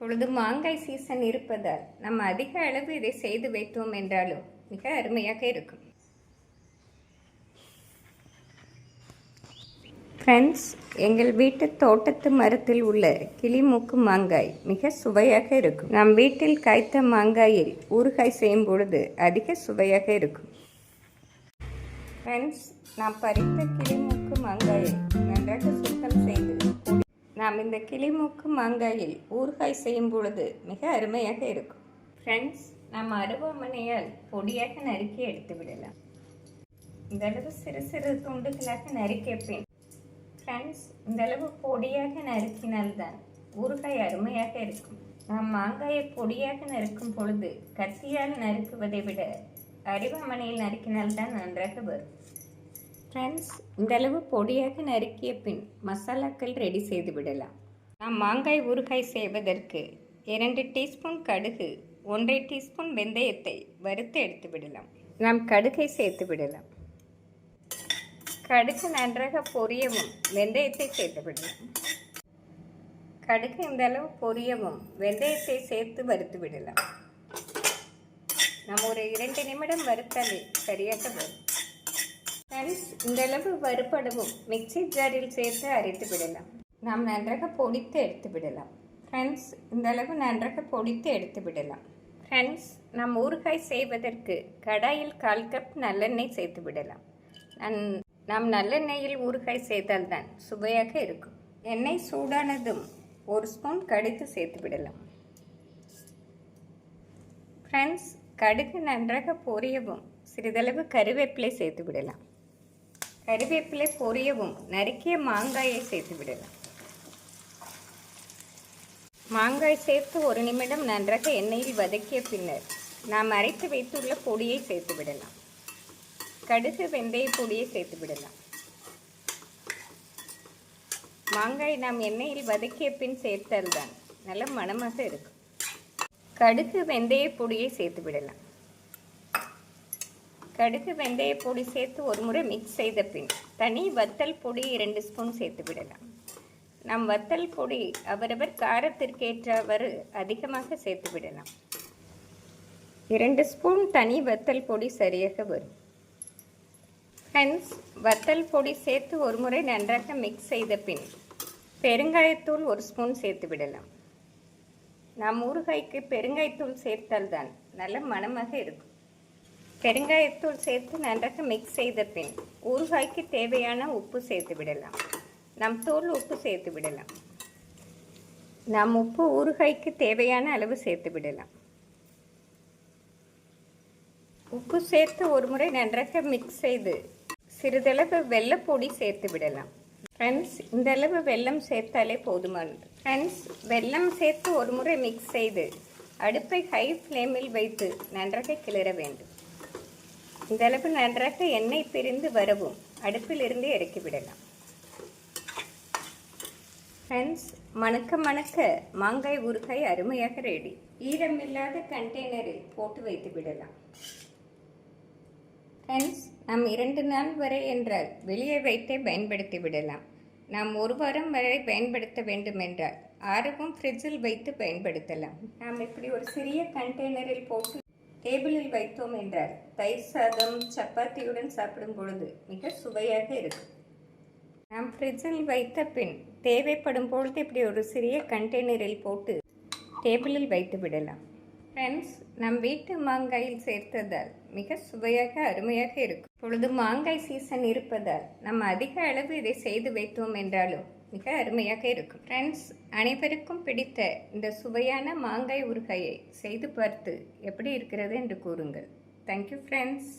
இப்பொழுது மாங்காய் சீசன் இருப்பதால் நம்ம அதிக அளவு இதை செய்து வைத்தோம் என்றாலும் மிக அருமையாக இருக்கும். ஃப்ரெண்ட்ஸ், எங்கள் வீட்டு தோட்டத்து மரத்தில் உள்ள கிளிமூக்கு மாங்காய் மிக சுவையாக இருக்கும். நம் வீட்டில் காய்த்த மாங்காயில் ஊறுகாய் செய்யும் பொழுது அதிக சுவையாக இருக்கும். ஃப்ரெண்ட்ஸ், நாம் பறித்த கிளிமூக்கு மாங்காயை நன்றாக சுத்தம் செய்து நாம் இந்த கிளிமூக்கு மாங்காயில் ஊறுகாய் செய்யும் பொழுது மிக அருமையாக இருக்கும். ஃப்ரெண்ட்ஸ், நாம் அருவாமனையால் பொடியாக நறுக்கி எடுத்து விடலாம். இந்தளவு சிறு சிறு துண்டுகளாக நறுக்கிய பின் ஃப்ரெண்ட்ஸ், இந்தளவு பொடியாக நறுக்கினால்தான் ஊறுகாய் அருமையாக இருக்கும். நாம் மாங்காயை பொடியாக நறுக்கும் பொழுது கத்தியால் நறுக்குவதை விட அருவாமனையில் நறுக்கினால்தான் நன்றாக வரும். ஃப்ரெண்ட்ஸ், இந்தளவு பொடியாக நறுக்கிய பின் மசாலாக்கள் ரெடி செய்து விடலாம். நாம் மாங்காய் ஊறுகாய் செய்வதற்கு 2 டீஸ்பூன் கடுகு, 1 டீஸ்பூன் வெந்தயத்தை வறுத்து எடுத்து விடலாம். நாம் கடுகை சேர்த்து விடலாம். கடுகு நன்றாக பொரியவும் வெந்தயத்தை சேர்த்து விடலாம். கடுகு இந்தளவு பொரியவும் வெந்தயத்தை சேர்த்து வறுத்து விடலாம். நாம் ஒரு 2 நிமிடம் வறுத்தாலே சரியாக வரும். ஃப்ரெண்ட்ஸ், இந்தளவு வறுபடவும் மிக்சி ஜாரில் சேர்த்து அரைத்து விடலாம். நாம் நன்றாக பொடித்து எடுத்து விடலாம். ஃப்ரெண்ட்ஸ், இந்தளவு நன்றாக பொடித்து எடுத்து விடலாம். ஃப்ரெண்ட்ஸ், நாம் ஊறுகாய் செய்வதற்கு கடாயில் 1/4 கப் நல்லெண்ணெய் சேர்த்து விடலாம். நாம் நல்லெண்ணெயில் ஊறுகாய் செய்தால்தான் சுவையாக இருக்கும். எண்ணெய் சூடானதும் 1 ஸ்பூன் கடுகு சேர்த்து விடலாம். ஃப்ரெண்ட்ஸ், கடுகு நன்றாக பொரியவும் சிறிதளவு கருவேப்பிலை சேர்த்து விடலாம். கருவேப்பிலை பொரியவும் நறுக்கிய மாங்காயை சேர்த்து விடலாம். மாங்காய் சேர்த்து 1 நிமிடம் நன்றாக எண்ணெயில் வதக்கிய பின்னர் நாம் அரைத்து வைத்துள்ள பொடியை சேர்த்து விடலாம். கடுகு வெந்தய பொடியை சேர்த்து விடலாம். மாங்காய் நாம் எண்ணெயில் வதக்கிய பின் சேர்த்தால்தான் நல்ல மணமாக இருக்கும். கடுகு வெந்தய பொடியை சேர்த்து விடலாம். கடுகு வெந்தய பொடி சேர்த்து ஒரு முறை மிக்ஸ் செய்த பின் தனி வத்தல் பொடி 2 ஸ்பூன் சேர்த்து விடலாம். நம் வத்தல் பொடி அவரவர் காரத்திற்கேற்றவாறு அதிகமாக சேர்த்து விடலாம். 2 ஸ்பூன் தனி வத்தல் பொடி சரியாக வரும். ஃப்ரெண்ட்ஸ், வத்தல் பொடி சேர்த்து ஒரு முறை நன்றாக மிக்ஸ் செய்த பின் பெருங்காயத்தூள் 1 ஸ்பூன் சேர்த்து விடலாம். நாம் ஊறுகாய்க்கு பெருங்காயத்தூள் சேர்த்தால்தான் நல்ல மணமாக இருக்கும். பெருங்காயத்தூள் சேர்த்து நன்றாக மிக்ஸ் செய்த பின் ஊறுகாய்க்கு தேவையான உப்பு சேர்த்து விடலாம். நாம் தூள் உப்பு சேர்த்து விடலாம். நாம் உப்பு ஊறுகாய்க்கு தேவையான அளவு சேர்த்து விடலாம். உப்பு சேர்த்து ஒரு முறை நன்றாக மிக்ஸ் செய்து சிறிதளவு வெல்லப்பொடி சேர்த்து விடலாம். ஃப்ரெண்ட்ஸ், இந்த அளவு வெல்லம் சேர்த்தாலே போதுமானது. ஃப்ரெண்ட்ஸ், வெல்லம் சேர்த்து ஒரு முறை மிக்ஸ் செய்து அடுப்பை ஹை ஃப்ளேமில் வைத்து நன்றாக கிளற வேண்டும். இந்தளவு நன்றாக எண்ணெய் பிரிந்து வரவும் அடுப்பிலிருந்து இறக்கி விடலாம். ஃப்ரெண்ட்ஸ், மணக்க மணக்க மாங்காய் ஊறுகாய் அருமையாக ரெடி. ஈரமில்லாத கண்டெய்னரில் போட்டு வைத்து விடலாம். ஃப்ரெண்ட்ஸ், நாம் 2 நாள் வரை என்றால் வெளியே வைத்தே பயன்படுத்தி விடலாம். நாம் 1 வாரம் வரை பயன்படுத்த வேண்டும் என்றால் ஆறவும் ஃப்ரிட்ஜில் வைத்து பயன்படுத்தலாம். நாம் இப்படி ஒரு சிறிய கண்டெய்னரில் போட்டு டேபிளில் வைத்தோம் என்றால் தயிர் சாதம் சப்பாத்தியுடன் சாப்பிடும் பொழுது மிக சுவையாக இருக்கும். நாம் ஃப்ரிட்ஜில் வைத்த பின் தேவைப்படும் பொழுது இப்படி ஒரு சிறிய கண்டெய்னரில் போட்டு டேபிளில் வைத்து விடலாம். ஃப்ரெண்ட்ஸ், நம் வீட்டு மாங்காயில் சேர்த்ததால் மிக சுவையாக அருமையாக இருக்கும். இப்பொழுது மாங்காய் சீசன் இருப்பதால் நம்ம அதிக அளவு இதை செய்து வைத்தோம் என்றாலும் மிக அருமையாக இருக்கும். ஃப்ரெண்ட்ஸ், அனைவருக்கும் பிடித்த இந்த சுவையான மாங்காய் ஊறுகாயை செய்து பார்த்து எப்படி இருக்கிறது என்று கூறுங்கள். Thank you friends.